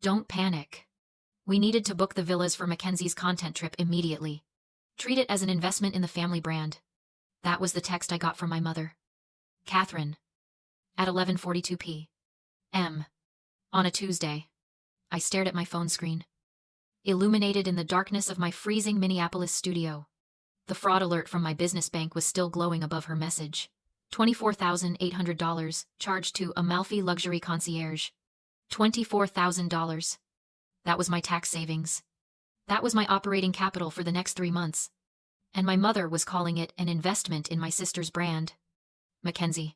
Don't panic. We needed to book the villas for Mackenzie's content trip immediately. Treat it as an investment in the family brand. That was the text I got from my mother. Catherine. At 11:42 p.m. On a Tuesday. I stared at my phone screen. Illuminated in the darkness of my freezing Minneapolis studio. The fraud alert from my business bank was still glowing above her message. $24,800 charged to Amalfi Luxury Concierge. $24,000. That was my tax savings. That was my operating capital for the next 3 months. And my mother was calling it an investment in my sister's brand. Mackenzie.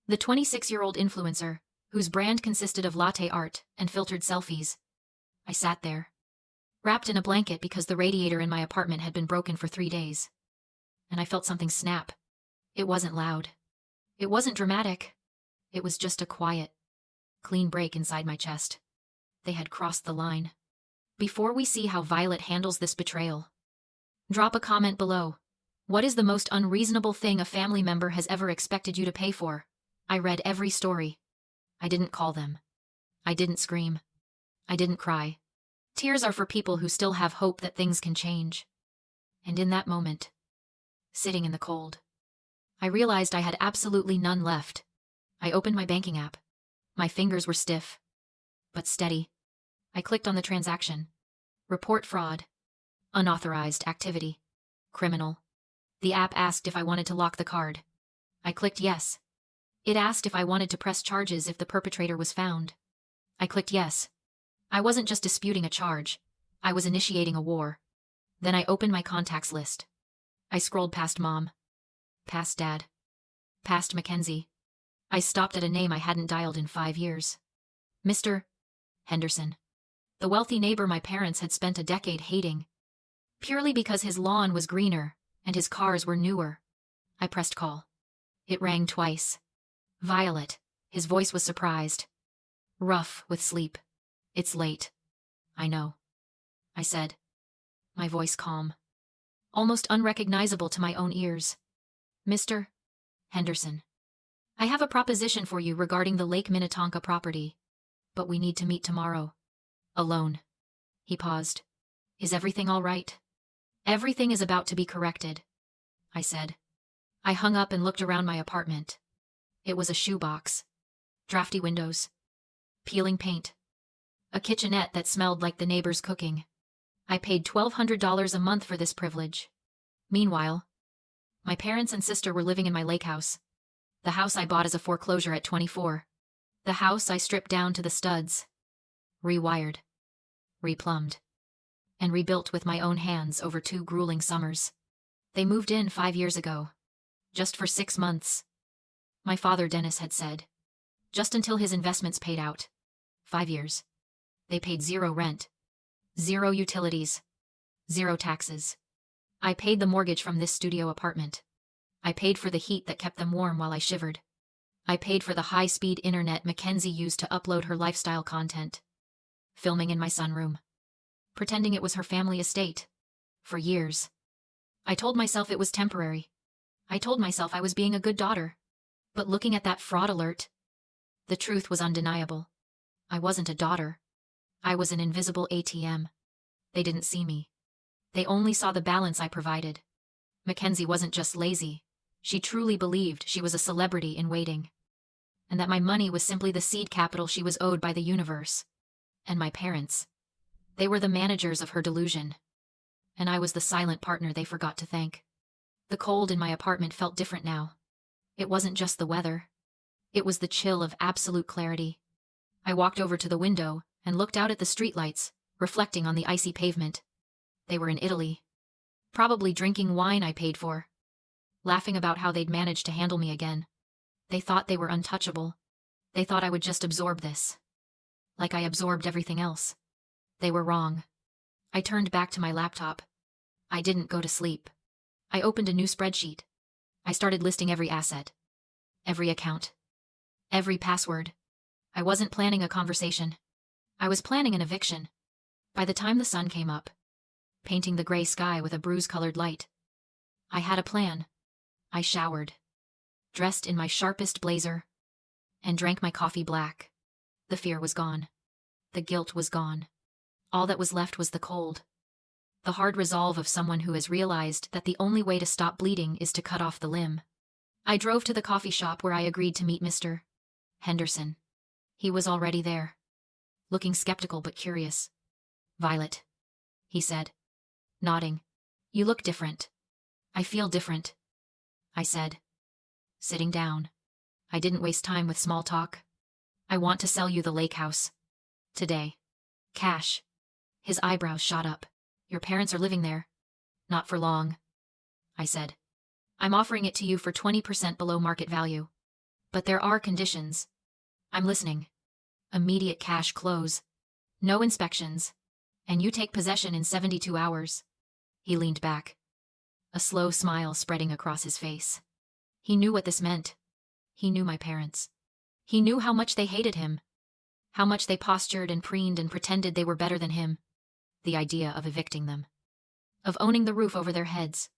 The 26-year-old influencer, whose brand consisted of latte art and filtered selfies. I sat there, wrapped in a blanket because the radiator in my apartment had been broken for 3 days. And I felt something snap. It wasn't loud. It wasn't dramatic. It was just a quiet, clean break inside my chest. They had crossed the line. Before we see how Violet handles this betrayal, drop a comment below. What is the most unreasonable thing a family member has ever expected you to pay for? I read every story. I didn't call them. I didn't scream. I didn't cry. Tears are for people who still have hope that things can change. And in that moment, sitting in the cold, I realized I had absolutely none left. I opened my banking app. My fingers were stiff, but steady. I clicked on the transaction. Report fraud. Unauthorized activity. Criminal. The app asked if I wanted to lock the card. I clicked yes. It asked if I wanted to press charges if the perpetrator was found. I clicked yes. I wasn't just disputing a charge. I was initiating a war. Then I opened my contacts list. I scrolled past Mom. Past Dad. Past Mackenzie. I stopped at a name I hadn't dialed in 5 years. Mr. Henderson. The wealthy neighbor my parents had spent a decade hating. Purely because his lawn was greener and his cars were newer. I pressed call. It rang twice. Violet. His voice was surprised. Rough with sleep. It's late. I know. I said. My voice calm. Almost unrecognizable to my own ears. Mr. Henderson. I have a proposition for you regarding the Lake Minnetonka property. But we need to meet tomorrow. Alone. He paused. Is everything all right? Everything is about to be corrected, I said. I hung up and looked around my apartment. It was a shoebox. Drafty windows. Peeling paint. A kitchenette that smelled like the neighbor's cooking. I paid $1,200 a month for this privilege. Meanwhile, my parents and sister were living in my lake house. The house I bought as a foreclosure at 24. The house I stripped down to the studs. Rewired. Replumbed. And rebuilt with my own hands over 2 grueling summers. They moved in 5 years ago. Just for 6 months. My father, Dennis, had said. Just until his investments paid out. 5 years. They paid 0 rent. 0 utilities. 0 taxes. I paid the mortgage from this studio apartment. I paid for the heat that kept them warm while I shivered. I paid for the high-speed internet Mackenzie used to upload her lifestyle content. Filming in my sunroom. Pretending it was her family estate. For years. I told myself it was temporary. I told myself I was being a good daughter. But looking at that fraud alert, the truth was undeniable. I wasn't a daughter. I was an invisible ATM. They didn't see me. They only saw the balance I provided. Mackenzie wasn't just lazy. She truly believed she was a celebrity in waiting. And that my money was simply the seed capital she was owed by the universe. And my parents. They were the managers of her delusion. And I was the silent partner they forgot to thank. The cold in my apartment felt different now. It wasn't just the weather. It was the chill of absolute clarity. I walked over to the window and looked out at the streetlights, reflecting on the icy pavement. They were in Italy. Probably drinking wine I paid for. Laughing about how they'd managed to handle me again. They thought they were untouchable. They thought I would just absorb this. Like I absorbed everything else. They were wrong. I turned back to my laptop. I didn't go to sleep. I opened a new spreadsheet. I started listing every asset. Every account. Every password. I wasn't planning a conversation. I was planning an eviction. By the time the sun came up, painting the gray sky with a bruise-colored light, I had a plan. I showered, dressed in my sharpest blazer, and drank my coffee black. The fear was gone. The guilt was gone. All that was left was the cold. The hard resolve of someone who has realized that the only way to stop bleeding is to cut off the limb. I drove to the coffee shop where I agreed to meet Mr. Henderson. He was already there, looking skeptical but curious. "Violet," he said, nodding. "You look different." "I feel different," I said, sitting down. I didn't waste time with small talk. "I want to sell you the lake house. Today. Cash." His eyebrows shot up. "Your parents are living there?" "Not for long," I said. "I'm offering it to you for 20% below market value. But there are conditions." "I'm listening." "Immediate cash close. No inspections. And you take possession in 72 hours. He leaned back, a slow smile spreading across his face. He knew what this meant. He knew my parents. He knew how much they hated him. How much they postured and preened and pretended they were better than him. The idea of evicting them, of owning the roof over their heads,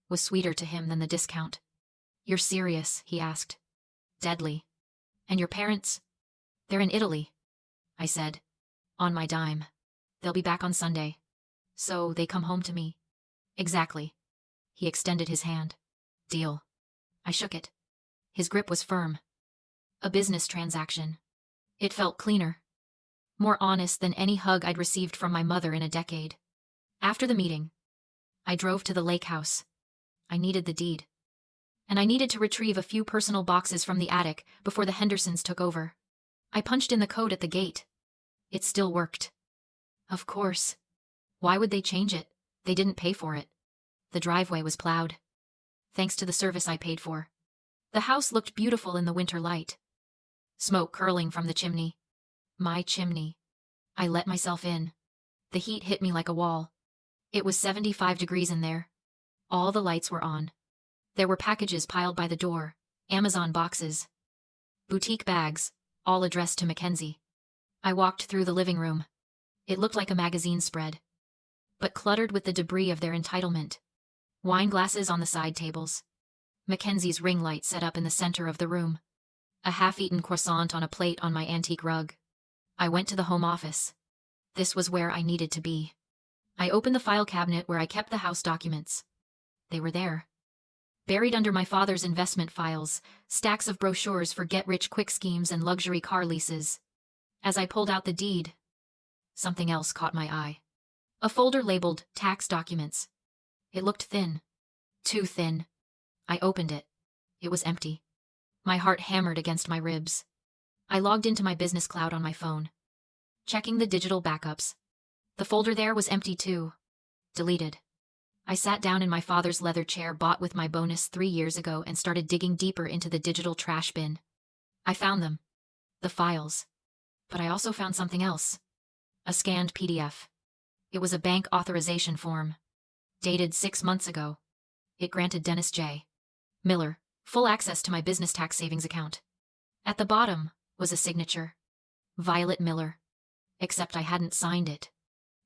was sweeter to him than the discount. "You're serious?" he asked. "Deadly. And your parents?" "They're in Italy," I said, on my dime. "They'll be back on Sunday. So they come home to me." "Exactly." He extended his hand. "Deal." I shook it. His grip was firm. A business transaction. It felt cleaner, more honest than any hug I'd received from my mother in a decade. After the meeting, I drove to the lake house. I needed the deed. And I needed to retrieve a few personal boxes from the attic before the Hendersons took over. I punched in the code at the gate. It still worked. Of course. Why would they change it? They didn't pay for it. The driveway was plowed, thanks to the service I paid for. The house looked beautiful in the winter light. Smoke curling from the chimney. My chimney. I let myself in. The heat hit me like a wall. It was 75 degrees in there. All the lights were on. There were packages piled by the door, Amazon boxes, boutique bags, all addressed to Mackenzie. I walked through the living room. It looked like a magazine spread, but cluttered with the debris of their entitlement. Wine glasses on the side tables. Mackenzie's ring light set up in the center of the room. A half-eaten croissant on a plate on my antique rug. I went to the home office. This was where I needed to be. I opened the file cabinet where I kept the house documents. They were there. Buried under my father's investment files, stacks of brochures for get-rich-quick schemes and luxury car leases. As I pulled out the deed, something else caught my eye. A folder labeled tax documents. It looked thin. Too thin. I opened it. It was empty. My heart hammered against my ribs. I logged into my business cloud on my phone, checking the digital backups. The folder there was empty too. Deleted. I sat down in my father's leather chair bought with my bonus 3 years ago and started digging deeper into the digital trash bin. I found them. The files. But I also found something else. A scanned PDF. It was a bank authorization form, dated 6 months ago. It granted Dennis J. Miller full access to my business tax savings account. At the bottom was a signature. Violet Miller. Except I hadn't signed it.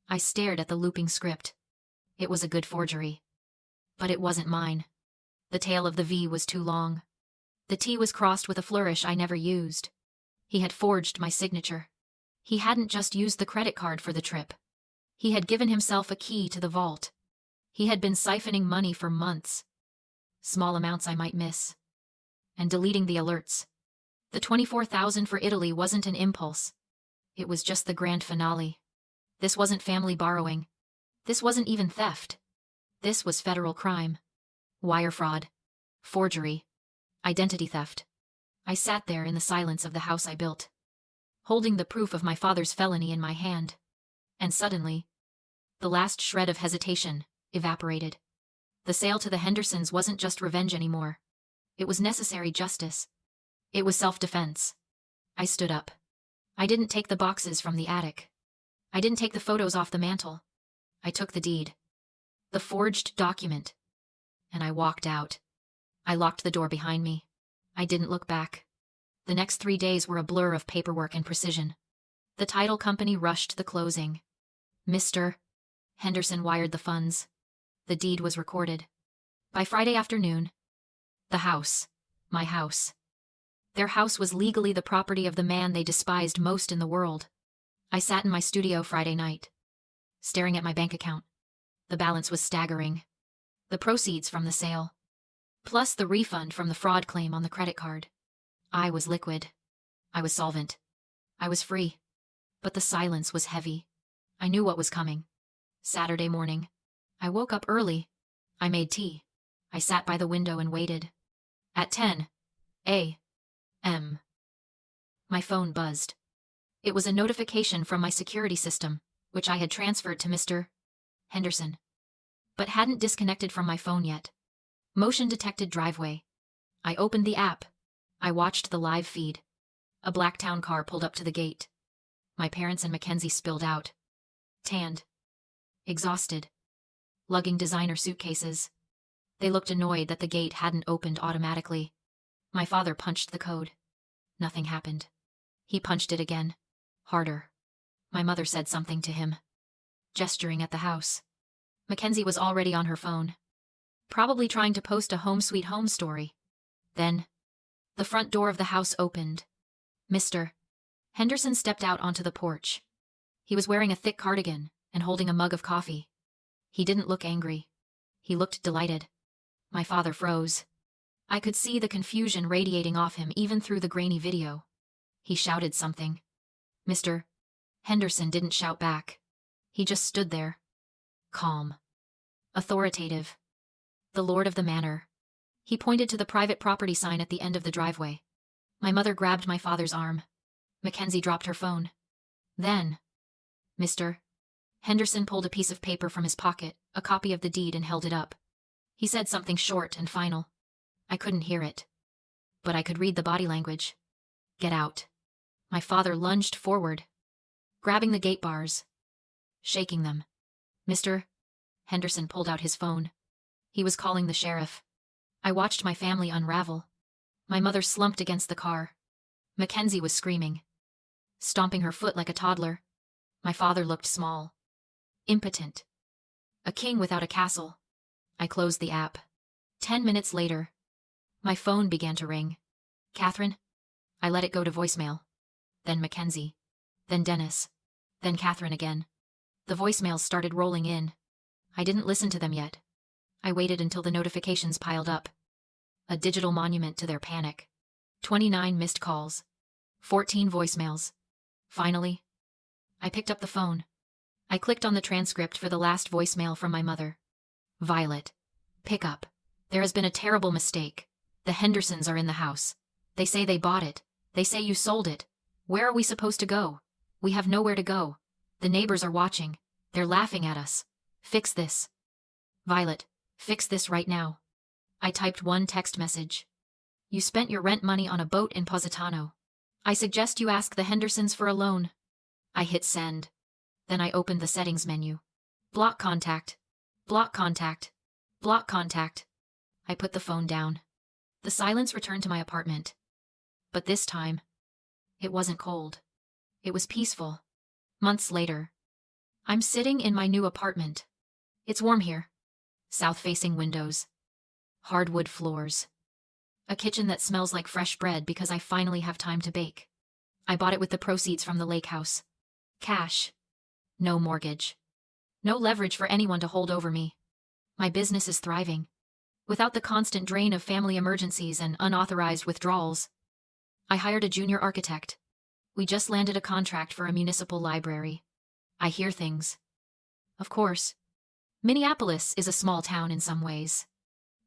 I stared at the looping script. It was a good forgery. But it wasn't mine. The tail of the V was too long. The T was crossed with a flourish I never used. He had forged my signature. He hadn't just used the credit card for the trip. He had given himself a key to the vault. He had been siphoning money for months. Small amounts I might miss. And deleting the alerts. The $24,000 for Italy wasn't an impulse. It was just the grand finale. This wasn't family borrowing. This wasn't even theft. This was federal crime. Wire fraud. Forgery. Identity theft. I sat there in the silence of the house I built, holding the proof of my father's felony in my hand. And suddenly, the last shred of hesitation evaporated. The sale to the Hendersons wasn't just revenge anymore. It was necessary justice. It was self-defense. I stood up. I didn't take the boxes from the attic. I didn't take the photos off the mantle. I took the deed. The forged document. And I walked out. I locked the door behind me. I didn't look back. The next 3 days were a blur of paperwork and precision. The title company rushed the closing. Mr. Henderson wired the funds. The deed was recorded. By Friday afternoon, the house, my house. Their house was legally the property of the man they despised most in the world. I sat in my studio Friday night, staring at my bank account. The balance was staggering. The proceeds from the sale, plus the refund from the fraud claim on the credit card. I was liquid. I was solvent. I was free. But the silence was heavy. I knew what was coming. Saturday morning. I woke up early. I made tea. I sat by the window and waited. At 10 a.m. my phone buzzed. It was a notification from my security system, which I had transferred to Mr. Henderson, but hadn't disconnected from my phone yet. Motion detected driveway. I opened the app. I watched the live feed. A black town car pulled up to the gate. My parents and Mackenzie spilled out. Tanned. Exhausted. Lugging designer suitcases. They looked annoyed that the gate hadn't opened automatically. My father punched the code. Nothing happened. He punched it again. Harder. My mother said something to him, gesturing at the house. Mackenzie was already on her phone, probably trying to post a home sweet home story. Then, the front door of the house opened. Mr. Henderson stepped out onto the porch. He was wearing a thick cardigan and holding a mug of coffee. He didn't look angry. He looked delighted. My father froze. I could see the confusion radiating off him even through the grainy video. He shouted something. Mr. Henderson didn't shout back. He just stood there. Calm. Authoritative. The lord of the manor. He pointed to the private property sign at the end of the driveway. My mother grabbed my father's arm. Mackenzie dropped her phone. Then, Mr. Henderson pulled a piece of paper from his pocket, a copy of the deed, and held it up. He said something short and final. I couldn't hear it, but I could read the body language. Get out. My father lunged forward, grabbing the gate bars, shaking them. Mr. Henderson pulled out his phone. He was calling the sheriff. I watched my family unravel. My mother slumped against the car. Mackenzie was screaming, stomping her foot like a toddler. My father looked small, impotent, a king without a castle. I closed the app. 10 minutes later, my phone began to ring. Catherine? I let it go to voicemail. Then Mackenzie. Then Dennis. Then Catherine again. The voicemails started rolling in. I didn't listen to them yet. I waited until the notifications piled up. A digital monument to their panic. 29 missed calls. 14 voicemails. Finally, I picked up the phone. I clicked on the transcript for the last voicemail from my mother. Violet. Pick up. There has been a terrible mistake. The Hendersons are in the house. They say they bought it. They say you sold it. Where are we supposed to go? We have nowhere to go. The neighbors are watching. They're laughing at us. Fix this. Violet, fix this right now. I typed one text message. You spent your rent money on a boat in Positano. I suggest you ask the Hendersons for a loan. I hit send. Then I opened the settings menu. Block contact. Block contact. Block contact. I put the phone down. The silence returned to my apartment. But this time, it wasn't cold. It was peaceful. Months later, I'm sitting in my new apartment. It's warm here. South-facing windows. Hardwood floors. A kitchen that smells like fresh bread because I finally have time to bake. I bought it with the proceeds from the lake house. Cash. No mortgage. No leverage for anyone to hold over me. My business is thriving, without the constant drain of family emergencies and unauthorized withdrawals. I hired a junior architect. We just landed a contract for a municipal library. I hear things. Of course. Minneapolis is a small town in some ways.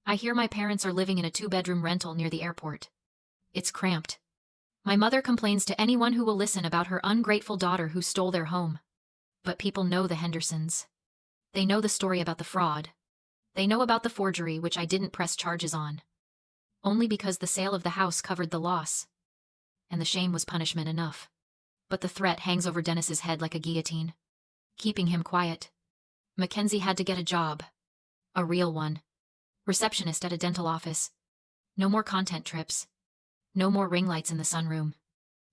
I hear my parents are living in a 2-bedroom rental near the airport. It's cramped. My mother complains to anyone who will listen about her ungrateful daughter who stole their home. But people know the Hendersons. They know the story about the fraud. They know about the forgery, which I didn't press charges on. Only because the sale of the house covered the loss. And the shame was punishment enough. But the threat hangs over Dennis's head like a guillotine, keeping him quiet. Mackenzie had to get a job. A real one. Receptionist at a dental office. No more content trips. No more ring lights in the sunroom.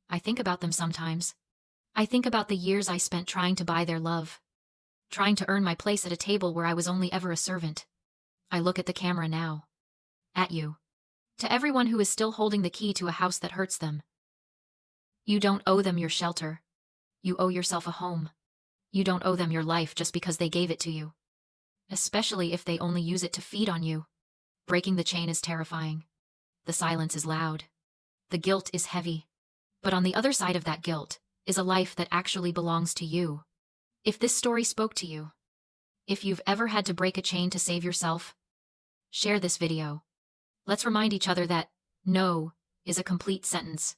I think about them sometimes. I think about the years I spent trying to buy their love. Trying to earn my place at a table where I was only ever a servant. I look at the camera now. At you. To everyone who is still holding the key to a house that hurts them. You don't owe them your shelter. You owe yourself a home. You don't owe them your life just because they gave it to you. Especially if they only use it to feed on you. Breaking the chain is terrifying. The silence is loud. The guilt is heavy. But on the other side of that guilt is a life that actually belongs to you. If this story spoke to you, if you've ever had to break a chain to save yourself, share this video. Let's remind each other that no is a complete sentence.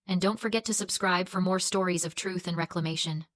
And don't forget to subscribe for more stories of truth and reclamation.